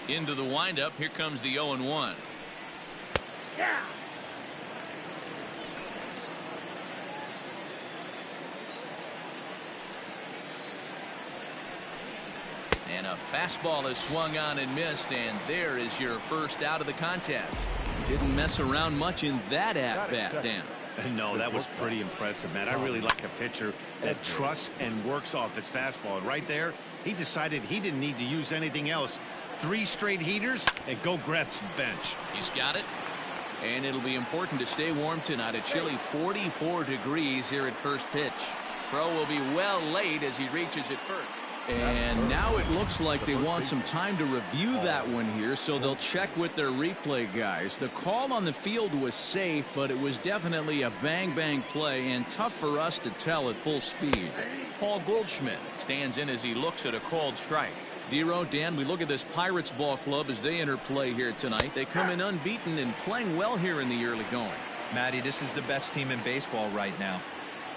Into the windup. Here comes the 0-1. Yeah. And a fastball is swung on and missed, and there is your first out of the contest. Didn't mess around much in that at-bat, Dan. No, that was pretty impressive, man. I really like a pitcher that trusts and works off his fastball. And right there, he decided he didn't need to use anything else. 3 straight heaters and go grab some bench. He's got it. And it'll be important to stay warm tonight. A chilly 44 degrees here at first pitch. Throw will be well late as he reaches it first. And now it looks like they want some time to review that one here, so they'll check with their replay guys. The call on the field was safe, but it was definitely a bang-bang play and tough for us to tell at full speed. Paul Goldschmidt stands in as he looks at a called strike. Dero, Dan, we look at this Pirates ball club as they enter play here tonight. They come in unbeaten and playing well here in the early going. Matty, this is the best team in baseball right now.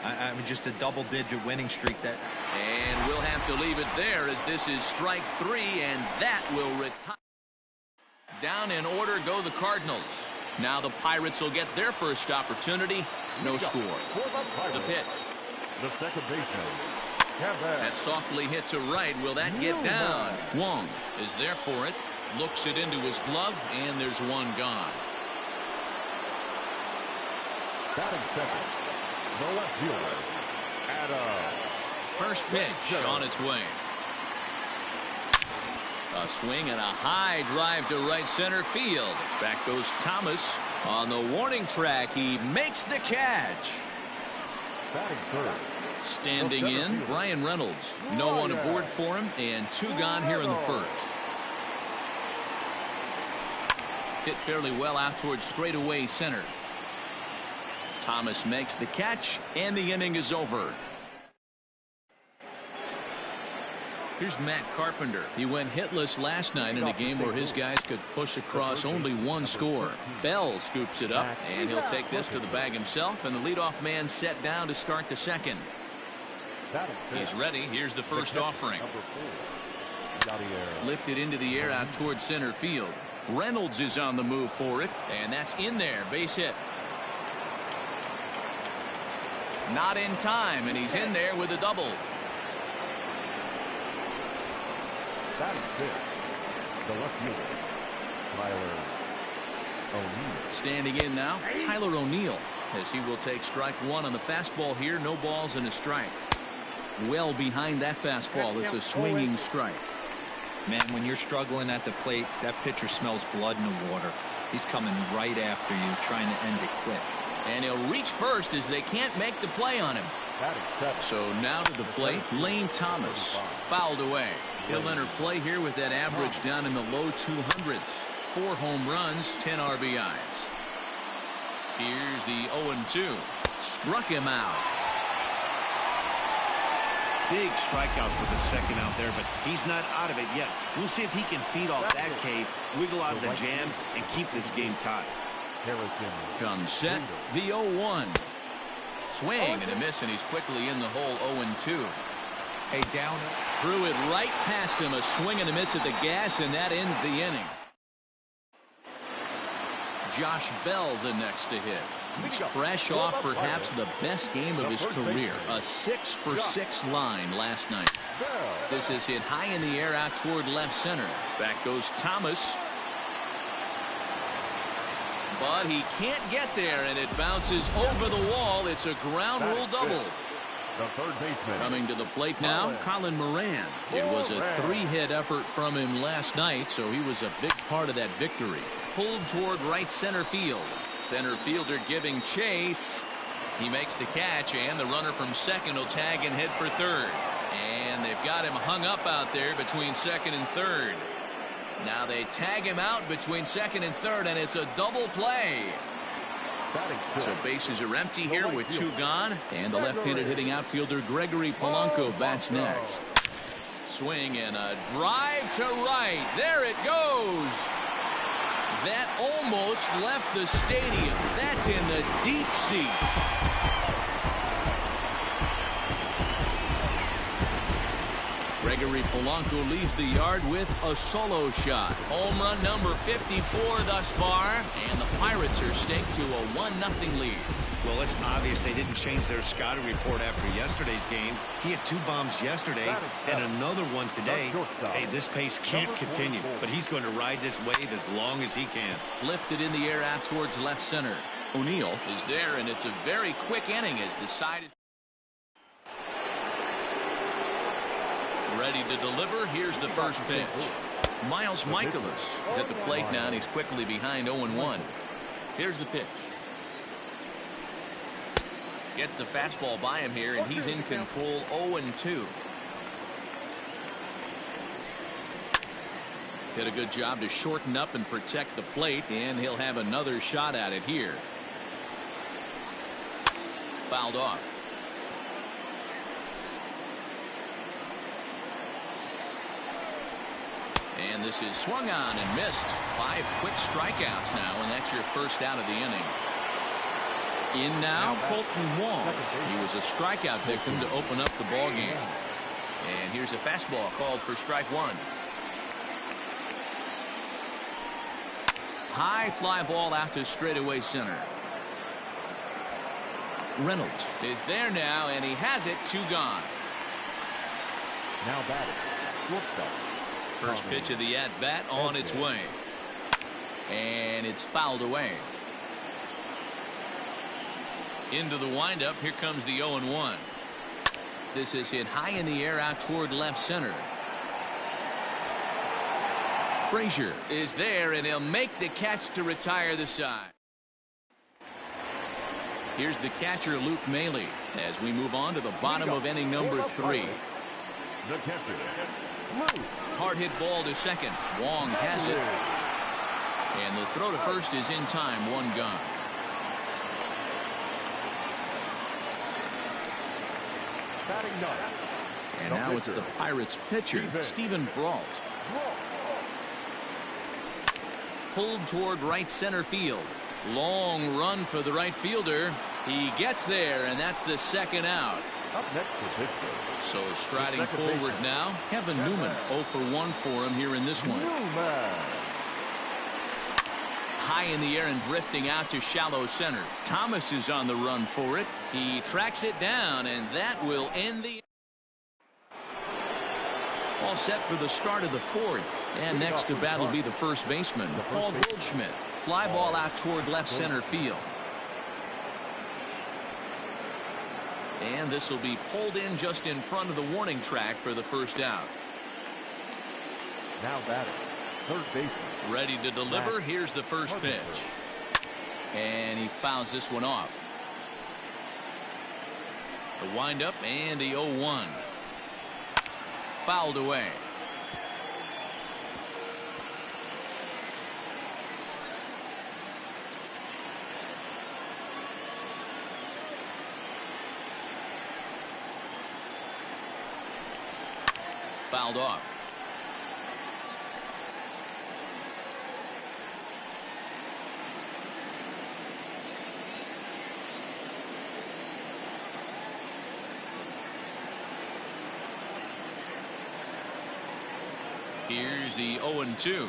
I mean, just a double-digit winning streak. That. And we'll have to leave it there as this is strike 3, and that will retire. Down in order go the Cardinals. Now the Pirates will get their first opportunity. No score. The pitch. The second baseman. That's softly hit to right. Will that get down? Wong is there for it. Looks it into his glove, and there's one gone. Batting second. The left fielder, Adam. First pitch on its way. A swing and a high drive to right center field. Back goes Thomas on the warning track. He makes the catch. Batting third. Standing in, Brian Reynolds. No one aboard for him, and 2 gone here in the first. Hit fairly well out towards straightaway center. Thomas makes the catch, and the inning is over. Here's Matt Carpenter. He went hitless last night in a game where his guys could push across only 1 score. Bell scoops it up, and he'll take this to the bag himself, and the leadoff man set down to start the second. He's ready. Here's the first offering. Lifted into the air out towards center field. Reynolds is on the move for it, and that's in there. Base hit. Not in time, and he's in there with a double. Batting fifth. The left fielder, Tyler O'Neill. Standing in now, Tyler O'Neill, as he will take strike 1 on the fastball here. No balls and a strike. Well behind that fastball. It's a swinging strike. Man, when you're struggling at the plate, that pitcher smells blood in the water. He's coming right after you, trying to end it quick. And he'll reach first as they can't make the play on him. So now to the plate, Lane Thomas. Fouled away. He'll enter play here with that average down in the low 200s. 4 home runs, 10 RBIs. Here's the 0-2. Struck him out. Big strikeout for the second out there, but he's not out of it yet. We'll see if he can feed off that K, wiggle out the jam, and keep this game tied. Comes set, the 0-1. Swing and a miss, and he's quickly in the hole. 0-2. Hey, down. Threw it right past him. A swing and a miss at the gas, and that ends the inning. Josh Bell the next to hit. He's fresh off perhaps the best game of his career. A 6-for-6 line last night. This is hit high in the air out toward left center. Back goes Thomas. But he can't get there, and it bounces over the wall. It's a ground rule double. Coming to the plate now, Colin Moran. It was a 3-hit effort from him last night, so he was a big part of that victory. Pulled toward right center field. Center fielder giving chase. He makes the catch, and the runner from second will tag and head for third. And they've got him hung up out there between second and third. Now they tag him out between second and third, and it's a double play. So bases are empty here with 2 gone, and the left-handed hitting outfielder Gregory Polanco bats next. Swing and a drive to right. There it goes. That almost left the stadium. That's in the deep seats. Gregory Polanco leaves the yard with a solo shot. Home run number 54 thus far, and the Pirates are staked to a 1-0 lead. Well, it's obvious they didn't change their scouting report after yesterday's game. He had 2 bombs yesterday and another one today. Hey, this pace can't continue, but he's going to ride this wave as long as he can. Lifted in the air out towards left center. O'Neill is there, and it's a very quick inning as the side is ready to deliver. Here's the first pitch. Miles Michaelis is at the plate now, and he's quickly behind 0-1. Here's the pitch. Gets the fastball by him here, and he's in control. 0-2. Did a good job to shorten up and protect the plate, and he'll have another shot at it here. Fouled off. And this is swung on and missed. 5 quick strikeouts now, and that's your first out of the inning. In now, Colton Wong. He was a strikeout victim to open up the ball game. And here's a fastball called for strike 1. High fly ball out to straightaway center. Reynolds is there now, and he has it. 2 gone. Now batting. Shortstop. First pitch of the at-bat on its way. And it's fouled away. Into the windup. Here comes the 0-1. This is hit high in the air out toward left center. Frazier is there, and he'll make the catch to retire the side. Here's the catcher, Luke Maile, as we move on to the bottom of inning number 3. The catcher. Hard hit ball to second. Wong has it. And the throw to first is in time. 1 gone. Batting 9. And now it's the Pirates pitcher, Steven Brault. Pulled toward right center field. Long run for the right fielder. He gets there, and that's the second out. Up next for Pittsburgh. So striding forward now, Kevin Newman. 0 for 1 for him here in this one. High in the air and drifting out to shallow center. Thomas is on the run for it. He tracks it down, and that will end the. All set for the start of the 4th. And next to bat will be the first baseman, Paul Goldschmidt. Fly ball out toward left center field. And this will be pulled in just in front of the warning track for the first out. Now batting. Third baseman. Ready to deliver. Here's the first pitch. And he fouls this one off. The windup and the 0-1. Fouled away. Fouled off. Here's the 0-2.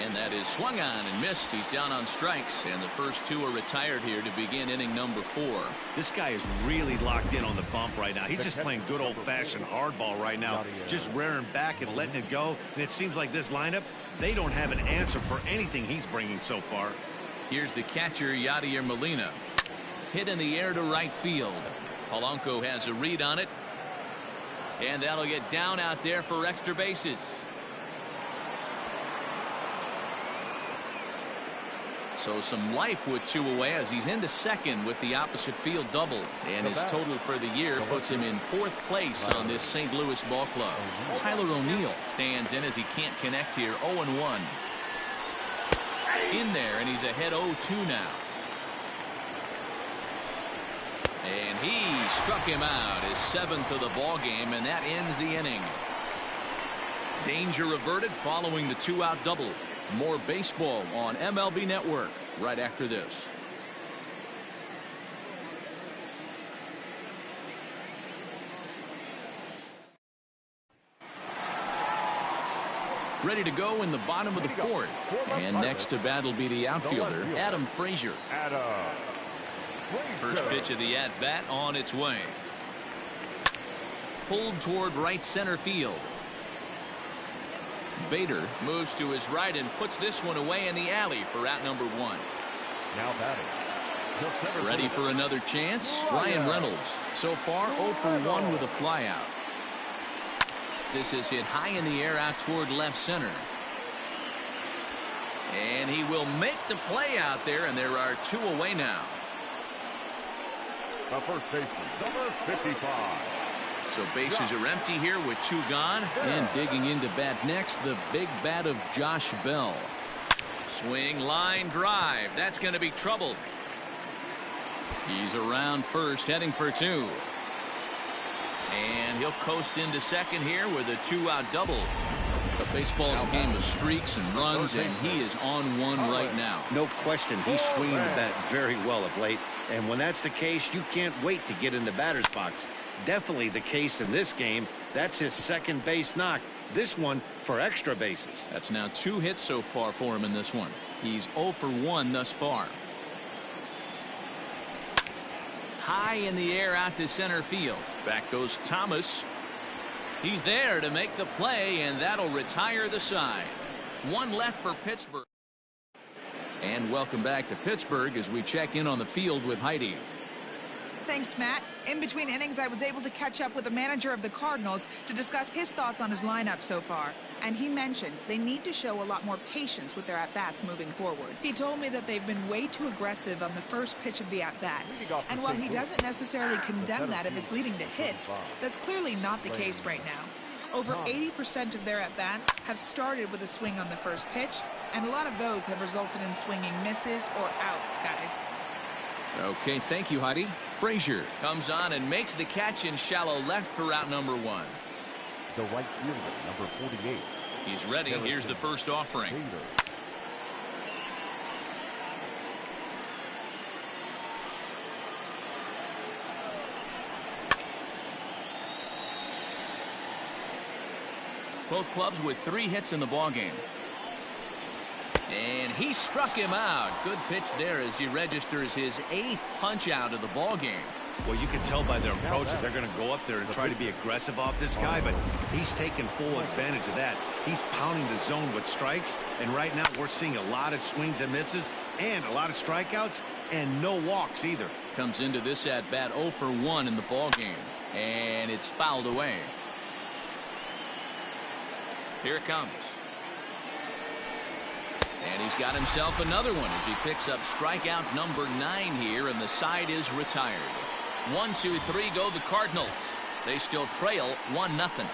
And that is swung on and missed. He's down on strikes, and the first 2 are retired here to begin inning number 4. This guy is really locked in on the bump right now. He's just playing good old-fashioned hardball right now, just rearing back and letting it go. And it seems like this lineup, they don't have an answer for anything he's bringing so far. Here's the catcher, Yadier Molina. Hit in the air to right field. Polanco has a read on it. And that'll get down out there for extra bases. So some life with 2 away as he's into second with the opposite field double. And his total for the year puts him in 4th place on this St. Louis ball club. Tyler O'Neill stands in as he can't connect here. 0-1. In there, and he's ahead 0-2 now. And he struck him out, his 7th of the ball game, and that ends the inning. Danger averted following the 2-out double. More baseball on MLB Network right after this. Ready to go in the bottom of the fourth. And next to bat will be the outfielder, Adam Frazier. First pitch of the at-bat on its way. Pulled toward right center field. Bader moves to his right and puts this one away in the alley for out number 1. Now batting. Ready for another chance. Ryan Reynolds. So far 0 for 1 with a flyout. This is hit high in the air out toward left center. And he will make the play out there, and there are 2 away now. The first baseman, number 55. So bases are empty here with 2 gone. And digging into bat next, the big bat of Josh Bell. Swing, line, drive. That's going to be trouble. He's around first, heading for 2. And he'll coast into second here with a 2-out double. But baseball's a game of streaks and runs, and he is on one right now. No question, he's swinging the bat very well of late. And when that's the case, you can't wait to get in the batter's box. Definitely the case in this game. That's his second base knock. This one for extra bases. That's now 2 hits so far for him in this one. He's 0 for 1 thus far. High in the air out to center field. Back goes Thomas. He's there to make the play, and that'll retire the side. 1 left for Pittsburgh. And welcome back to Pittsburgh as we check in on the field with Heidi. Thanks, Matt. In between innings, I was able to catch up with the manager of the Cardinals to discuss his thoughts on his lineup so far. And he mentioned they need to show a lot more patience with their at-bats moving forward. He told me that they've been way too aggressive on the first pitch of the at-bat. And while he doesn't necessarily condemn that if it's leading to hits, that's clearly not the case right now. Over 80% of their at-bats have started with a swing on the first pitch, and a lot of those have resulted in swinging misses or outs, guys. Okay, thank you, Heidi. Frazier comes on and makes the catch in shallow left for out number 1. The right fielder, number 48. He's ready. Here's the first offering. Both clubs with 3 hits in the ballgame. And he struck him out. Good pitch there as he registers his 8th punch out of the ballgame. Well, you can tell by their approach that they're going to go up there and try to be aggressive off this guy, but he's taking full advantage of that. He's pounding the zone with strikes, and right now we're seeing a lot of swings and misses and a lot of strikeouts and no walks either. Comes into this at bat 0 for 1 in the ballgame, and it's fouled away. Here it comes. And he's got himself another one as he picks up strikeout number 9 here, and the side is retired. 1, 2, 3 go the Cardinals. They still trail 1-0.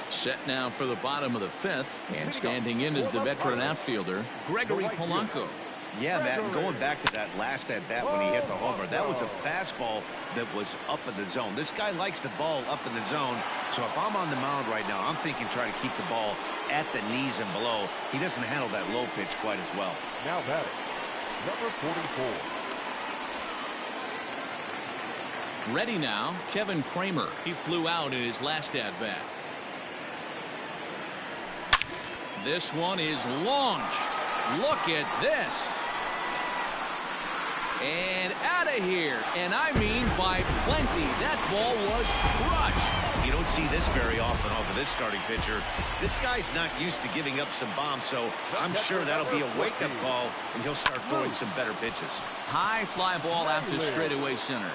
Set now for the bottom of the 5th, and standing in is the veteran outfielder, Gregory Polanco. Yeah, Matt, and going back to that last at-bat when he hit the homer, that was a fastball that was up in the zone. This guy likes the ball up in the zone, so if I'm on the mound right now, I'm thinking try to keep the ball at the knees and below. He doesn't handle that low pitch quite as well. Now batting, number 44. Ready now, Kevin Kramer. He flew out in his last at-bat. This one is launched. Look at this. And out of here, and I mean by plenty. That ball was crushed. You don't see this very often off of this starting pitcher. This guy's not used to giving up some bombs, so I'm sure that'll be a wake-up call, and he'll start throwing some better pitches. High fly ball out to straightaway center.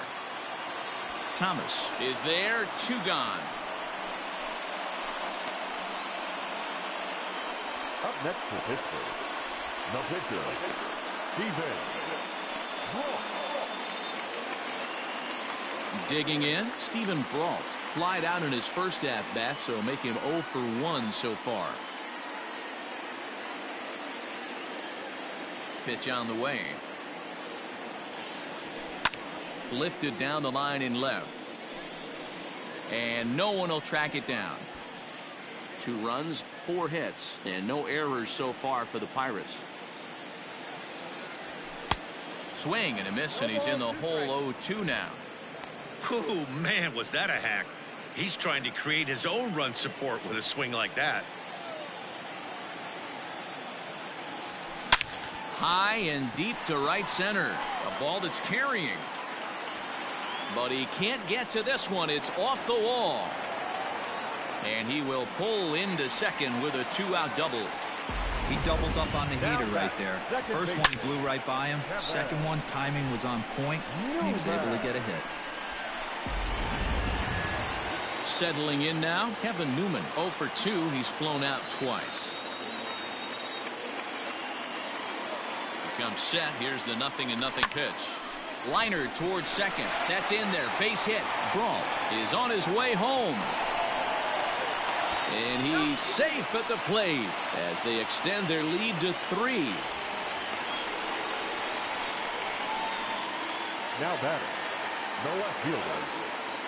Thomas is there, 2 gone. Up next for Pittsburgh, the pitcher, Steven Brault. Digging in, Steven Brault flied out in his first at-bat, so make him 0 for 1 so far. Pitch on the way. Lifted down the line in left. And no one will track it down. 2 runs, 4 hits, and no errors so far for the Pirates. Swing and a miss, and he's in the hole 0-2 now. Oh, man, was that a hack. He's trying to create his own run support with a swing like that. High and deep to right center. A ball that's carrying. But he can't get to this one. It's off the wall. And he will pull into second with a 2-out double. He doubled up on the heater right there. First one blew right by him. Second one, timing was on point, and he was able to get a hit. Settling in now, Kevin Newman. 0 for 2. He's flown out twice. He comes set. Here's the 0-0 pitch. Liner towards second. That's in there. Base hit. Brault is on his way home. And he's safe at the plate as they extend their lead to 3. Now batting, the left fielder,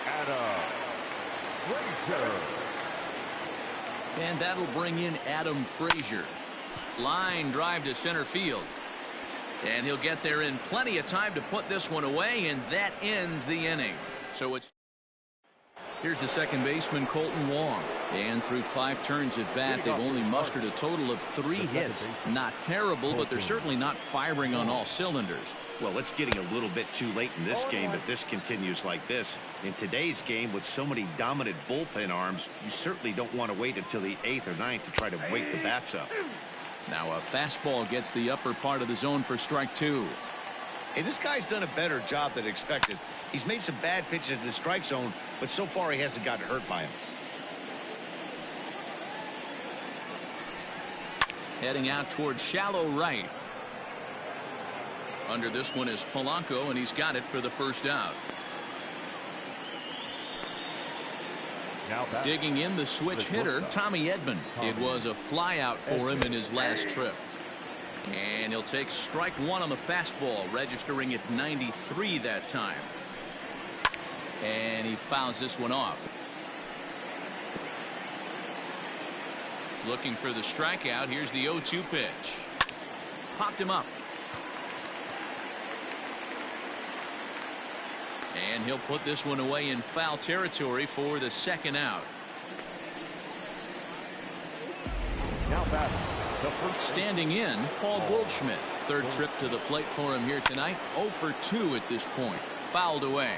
Adam Frazier. And that'll bring in Adam Frazier. Line drive to center field. And he'll get there in plenty of time to put this one away, and that ends the inning. So it's here's the second baseman, Colton Wong. And through 5 turns at bat, they've only mustered a total of 3 hits. Not terrible, but they're certainly not firing on all cylinders. Well, it's getting a little bit too late in this game if this continues like this. In today's game, with so many dominant bullpen arms, you certainly don't want to wait until the 8th or 9th to try to wake the bats up. Now a fastball gets the upper part of the zone for strike 2. Hey, this guy's done a better job than expected. He's made some bad pitches in the strike zone, but so far he hasn't gotten hurt by him. Heading out towards shallow right. Under this one is Polanco, and he's got it for the first out. Digging in the switch hitter, Tommy Edman. It was a fly out for him in his last trip. And he'll take strike 1 on the fastball, registering at 93 that time. And he fouls this one off. Looking for the strikeout. Here's the 0-2 pitch. Popped him up. And he'll put this one away in foul territory for the second out. Now batting, standing in, Paul Goldschmidt. Third trip to the plate for him here tonight. 0 for 2 at this point. Fouled away.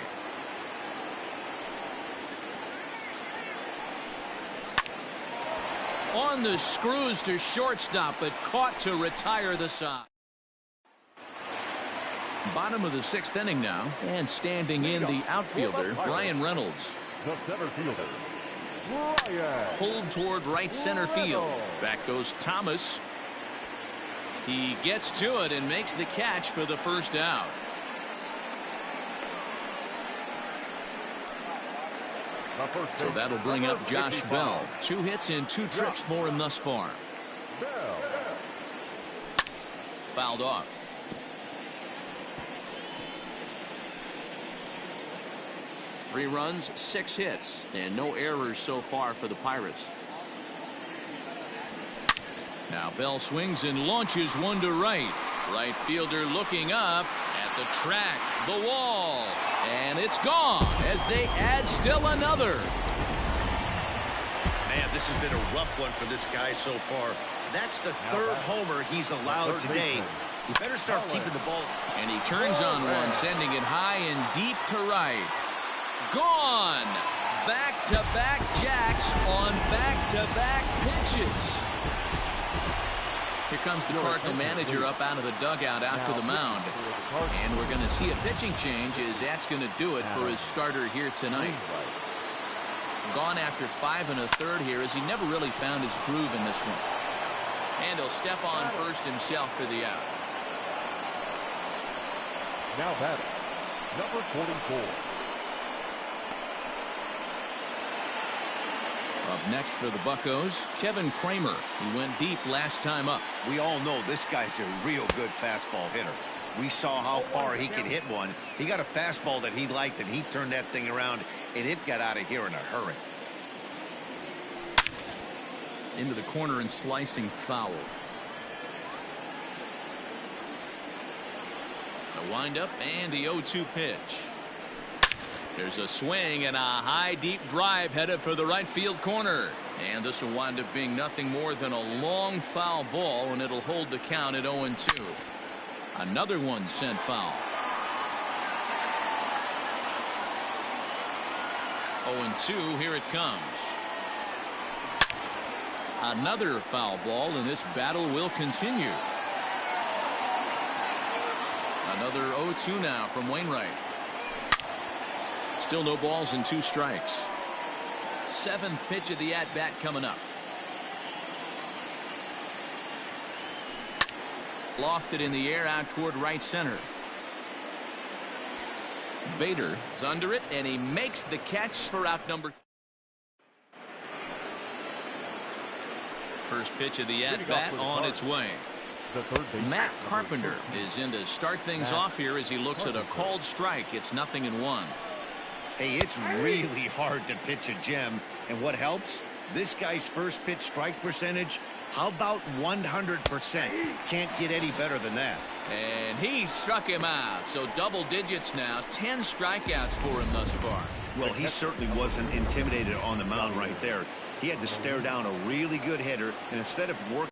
On the screws to shortstop, but caught to retire the side. Bottom of the 6th inning now, and standing in the outfielder, Brian Reynolds. the center fielder, Brian. Pulled toward right center field. Back goes Thomas. He gets to it and makes the catch for the first out. So that'll bring up Josh Bell. 2 hits in 2 trips for him thus far. Fouled off. Three runs, 6 hits, and no errors so far for the Pirates. Now Bell swings and launches one to right. Right fielder looking up at the track, the wall, and it's gone as they add still another. Man, this has been a rough one for this guy so far. That's the 3rd homer he's allowed today. You better start keeping the ball. And he turns on one, sending it high and deep to right. Gone. Back-to-back jacks on back-to-back pitches. Here comes the Cardinal manager up out of the dugout out to the mound. And we're going to see a pitching change as that's going to do it for his starter here tonight. Gone after 5 1/3 here as he never really found his groove in this one. And he'll step on first himself for the out. Now batting, number 44. Up next for the Buccos, Kevin Kramer. He went deep last time up. We all know this guy's a real good fastball hitter. We saw how far he could hit one. He got a fastball that he liked, and he turned that thing around, and it got out of here in a hurry. Into the corner and slicing foul. The windup and the 0-2 pitch. There's a swing and a high deep drive headed for the right field corner. And this will wind up being nothing more than a long foul ball, and it'll hold the count at 0-2. Another one sent foul. 0-2, here it comes. Another foul ball, and this battle will continue. Another 0-2 now from Wainwright. Still no balls and 2 strikes. 7th pitch of the at-bat coming up. Lofted in the air out toward right center. Bader is under it, and he makes the catch for out number 3. First pitch of the at-bat on its way. Matt Carpenter is in to start things off here as he looks at a called strike. It's 0-1. Hey, it's really hard to pitch a gem, and what helps? This guy's first pitch strike percentage, how about 100%? Can't get any better than that. And he struck him out, so double digits now. 10 strikeouts for him thus far. Well, he certainly wasn't intimidated on the mound right there. He had to stare down a really good hitter, and instead of working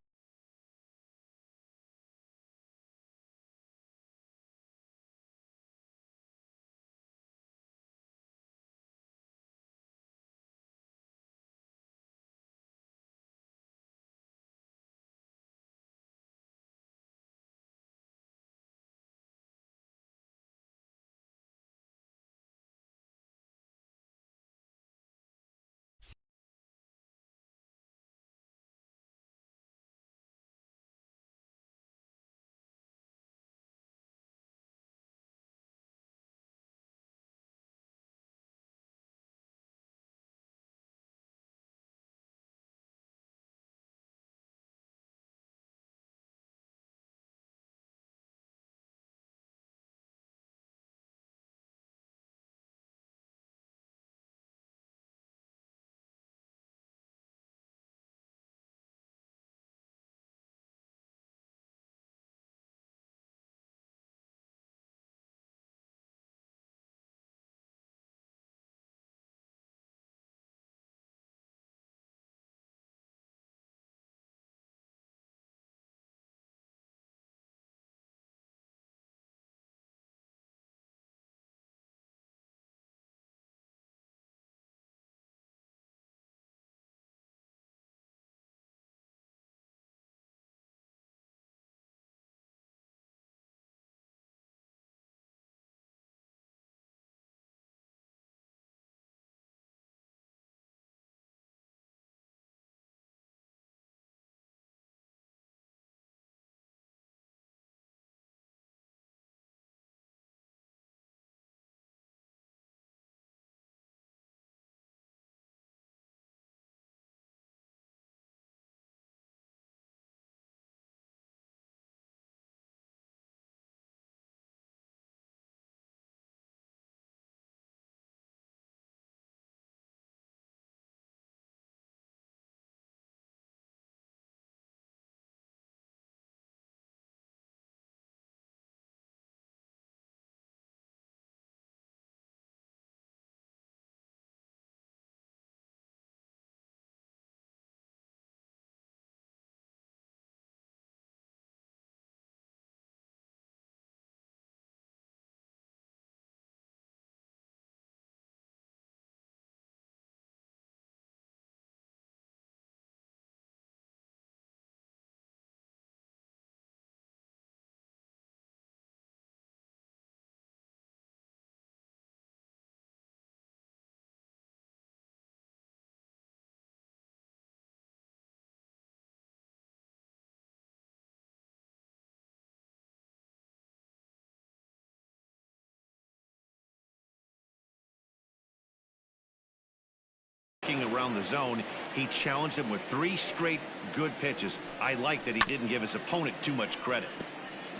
around the zone, he challenged him with 3 straight good pitches. I like that he didn't give his opponent too much credit.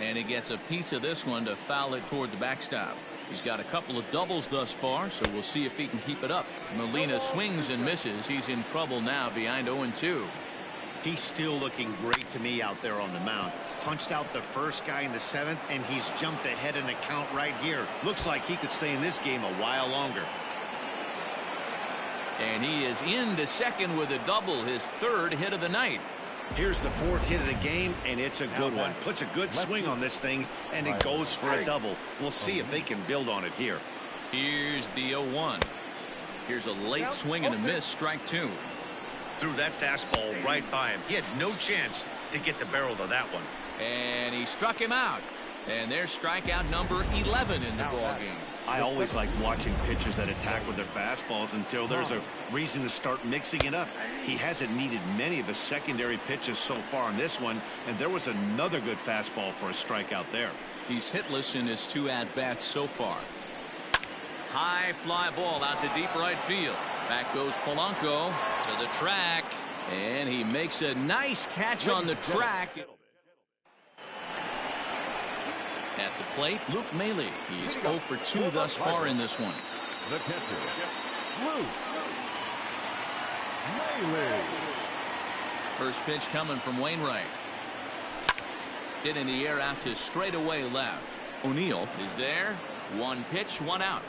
And he gets a piece of this one to foul it toward the backstop. He's got a couple of doubles thus far, so we'll see if he can keep it up. Molina swings and misses. He's in trouble now behind 0-2. He's still looking great to me out there on the mound. Punched out the first guy in the 7th, and he's jumped ahead in the count right here. Looks like he could stay in this game a while longer. And he is into second with a double, his 3rd hit of the night. Here's the 4th hit of the game, and it's a good one. Puts a good swing on this thing, and it goes for a double. We'll see if they can build on it here. Here's the 0-1. Here's a late swing and a miss, strike 2. Threw that fastball right by him. He had no chance to get the barrel to that one. And he struck him out. And there's strikeout number 11 in the ballgame. I always like watching pitchers that attack with their fastballs until there's a reason to start mixing it up. He hasn't needed many of his secondary pitches so far in this one, and there was another good fastball for a strikeout there. He's hitless in his 2 at-bats so far. High fly ball out to deep right field. Back goes Polanco to the track, and he makes a nice catch on the track. At the plate, Luke Maile. He's 0 for 2 thus far in this one. The catcher, Luke Maile. First pitch coming from Wainwright. Hit in the air out to straightaway left. O'Neill is there. 1 pitch, 1 out.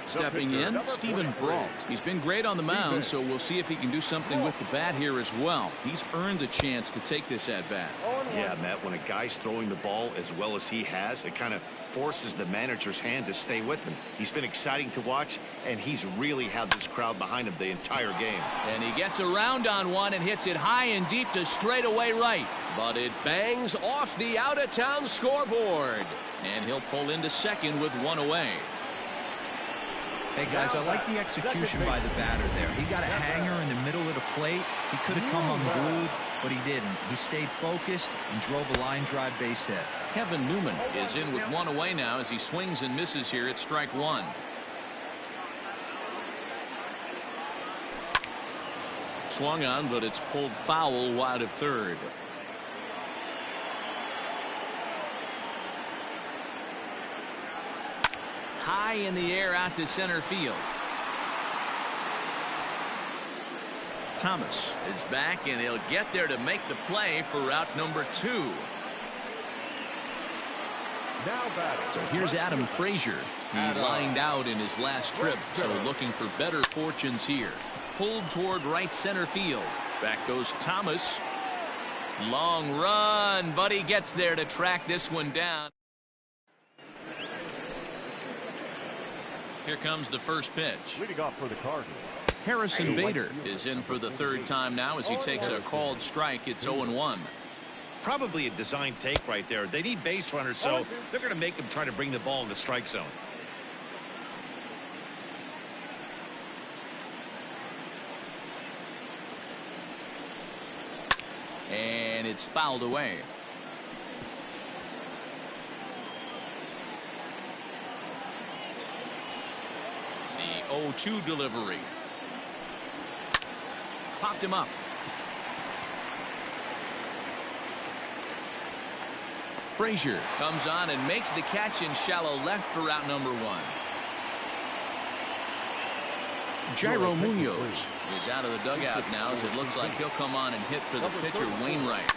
Stepping in, Steven Brault. He's been great on the mound, so we'll see if he can do something with the bat here as well. He's earned the chance to take this at-bat. Yeah, Matt, when a guy's throwing the ball as well as he has, it kind of forces the manager's hand to stay with him. He's been exciting to watch, and he's really had this crowd behind him the entire game. And he gets around on one and hits it high and deep to straightaway right. But it bangs off the out-of-town scoreboard. And he'll pull into second with 1 away. Hey, guys, I like the execution by the batter there. He got a hanger in the middle of the plate. He could have come unglued, but he didn't. He stayed focused and drove a line drive base hit. Kevin Newman is in with 1 away now as he swings and misses here at strike 1. Swung on, but it's pulled foul wide of third. High in the air out to center field. Thomas is back, and he'll get there to make the play for route number 2. So here's Adam Frazier. He lined out in his last trip, so looking for better fortunes here. Pulled toward right center field. Back goes Thomas. Long run, but he gets there to track this one down. Here comes the first pitch. Leading off for the Cardinals, Harrison Bader is in for the 3rd time now as he takes a called strike. It's 0-1. Probably a design take right there. They need base runners, so they're going to make him try to bring the ball in the strike zone. And it's fouled away. The 0-2 delivery. Popped him up. Frazier comes on and makes the catch in shallow left for route number 1. Jairo Munoz is out of the dugout now as it looks like he'll come on and hit for the pitcher Wainwright.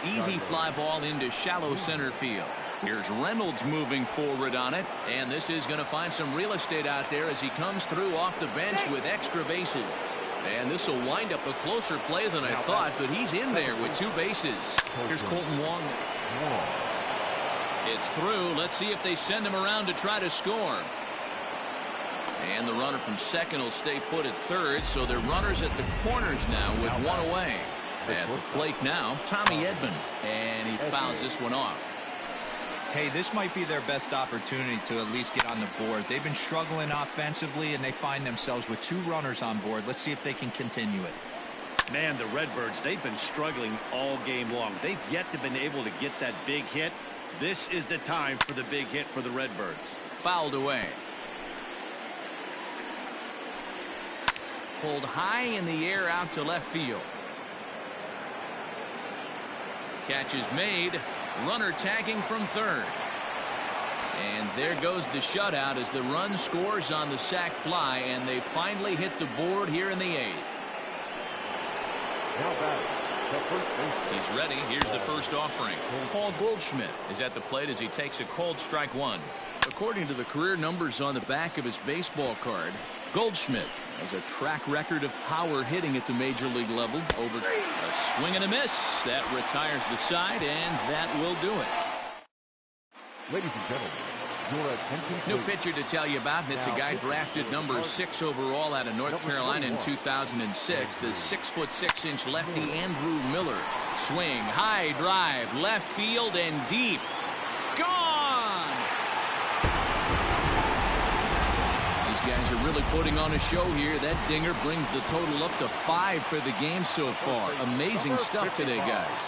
Easy fly ball into shallow center field. Here's Reynolds moving forward on it, and this is going to find some real estate out there as he comes through off the bench with extra bases. And this will wind up a closer play than I thought, but he's in there with 2 bases. Here's Colton Wong. It's through. Let's see if they send him around to try to score. And the runner from second will stay put at third, so they're runners at the corners now with 1 away. At the plate now, Tommy Edman, and he fouls this one off. Hey, this might be their best opportunity to at least get on the board. They've been struggling offensively, and they find themselves with 2 runners on board. Let's see if they can continue it. Man, the Redbirds, they've been struggling all game long. They've yet to been able to get that big hit. This is the time for the big hit for the Redbirds. Fouled away. Pulled high in the air out to left field. Catch is made. Runner tagging from third. And there goes the shutout as the run scores on the sac fly, and they finally hit the board here in the 8th. Now batting, the first baseman. He's ready. Here's the first offering. Paul Goldschmidt is at the plate as he takes a called strike one. According to the career numbers on the back of his baseball card, Goldschmidt has a track record of power hitting at the major league level. Over a swing and a miss. That retires the side, and that will do it. Ladies and gentlemen, your attention New please. pitcher to tell you about, and it's a guy drafted number 6 overall out of North Carolina in 2006. The 6'6" lefty Andrew Miller. Swing, high drive, left field and deep. Gone! These guys are really putting on a show here. That dinger brings the total up to 5 for the game so far. Amazing stuff today, guys.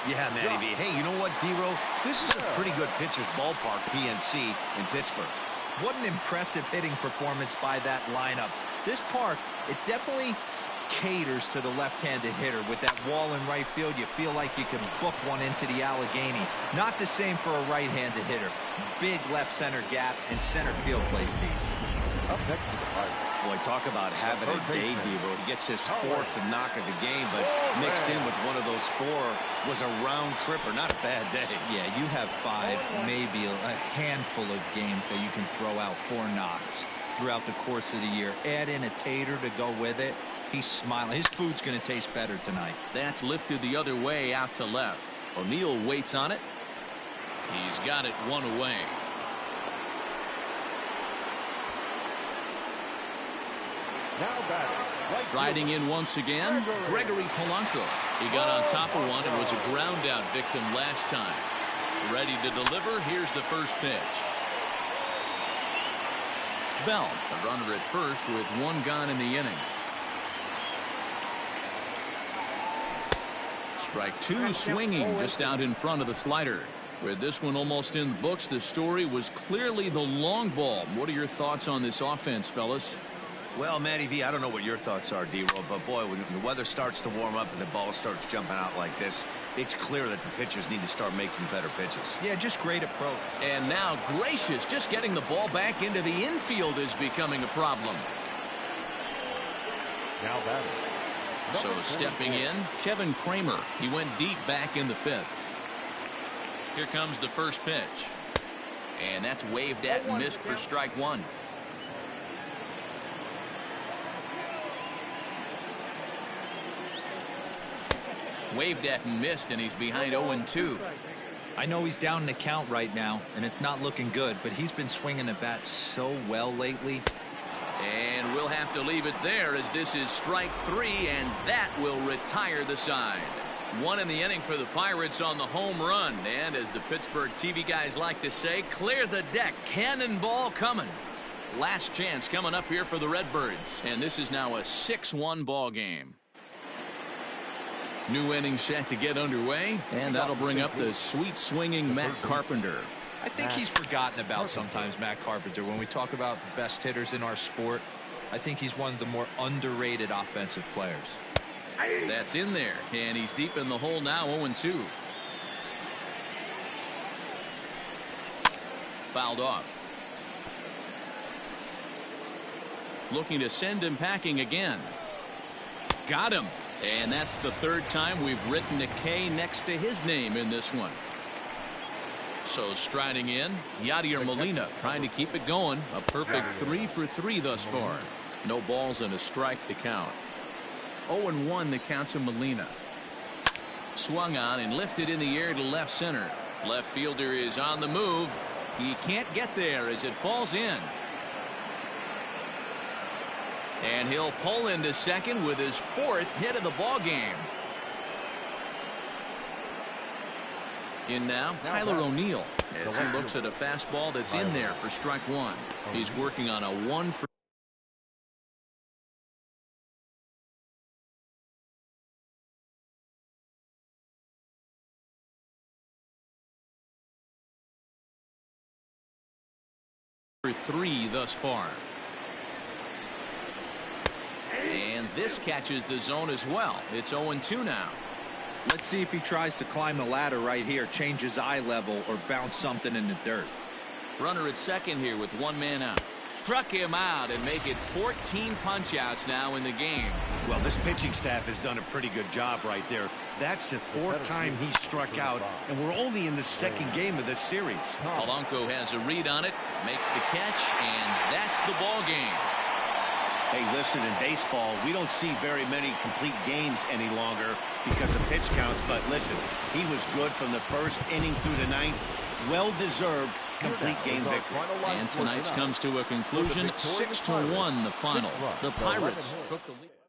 Yeah, Matty V. Hey, you know what, D-Row? This is a pretty good pitcher's ballpark, PNC, in Pittsburgh. What an impressive hitting performance by that lineup. This park, it definitely caters to the left-handed hitter. With that wall in right field, you feel like you can book one into the Allegheny. Not the same for a right-handed hitter. Big left center gap and center field play, Steve. Up next to the Pirates. Boy, talk about having a day, D-Row. He gets his 4th knock of the game, but mixed in with one of those 4 was a round tripper. Not a bad day. Yeah, you have 5, maybe a handful of games that you can throw out 4 knocks throughout the course of the year. Add in a tater to go with it. He's smiling. His food's going to taste better tonight. That's lifted the other way out to left. O'Neill waits on it. He's got it 1 away. Now batting, Riding in once again, Gregory Polanco. He got on top of one and was a ground out victim last time. Ready to deliver. Here's the first pitch. Bell, a runner at first with 1 gone in the inning. Strike 2, swinging just out in front of the slider. With this one almost in the books, the story was clearly the long ball. What are your thoughts on this offense, fellas? Well, Matty V, I don't know what your thoughts are, D-Roll, but boy, when the weather starts to warm up and the ball starts jumping out like this, it's clear that the pitchers need to start making better pitches. Yeah, just great approach. And now Gracious, just getting the ball back into the infield is becoming a problem. now batting. So stepping in, Kevin Kramer. He went deep back in the 5th. Here comes the first pitch. And that's waved at and missed for strike 1. Waved at and missed, and he's behind 0-2. I know he's down in the count right now, and it's not looking good, but he's been swinging the bat so well lately. And we'll have to leave it there as this is strike 3, and that will retire the side. 1 in the inning for the Pirates on the home run. And as the Pittsburgh TV guys like to say, clear the deck. Cannonball coming. Last chance coming up here for the Redbirds. And this is now a 6-1 ball game. New inning set to get underway, and that'll bring up the sweet swinging Matt Carpenter. I think he's forgotten about sometimes, Matt Carpenter. When we talk about the best hitters in our sport, I think he's one of the more underrated offensive players. That's in there, and he's deep in the hole now, 0-2. Fouled off. Looking to send him packing again. Got him. And that's the 3rd time we've written a K next to his name in this one. So striding in, Yadier Molina trying to keep it going. A perfect 3 for 3 thus far. No balls and a strike to count. 0-1 the count to Molina. Swung on and lifted in the air to left center. Left fielder is on the move. He can't get there as it falls in. And he'll pull into second with his 4th hit of the ball game. In now, Tyler O'Neill as he looks at a fastball that's in there for strike 1. He's working on a 1 for three thus far. And this catches the zone as well. It's 0-2 now. Let's see if he tries to climb the ladder right here, change his eye level, or bounce something in the dirt. Runner at second here with 1 man out. struck him out and make it 14 punch-outs now in the game. Well, this pitching staff has done a pretty good job right there. That's the 4th time he struck out, and we're only in the 2nd game of this series. Polanco has a read on it, makes the catch, and that's the ball game. Hey, listen, in baseball, we don't see very many complete games any longer because of pitch counts, but listen, he was good from the 1st inning through the 9th. Well-deserved complete game victory. And tonight's comes to a conclusion, 6-1 the final. The Pirates took the lead.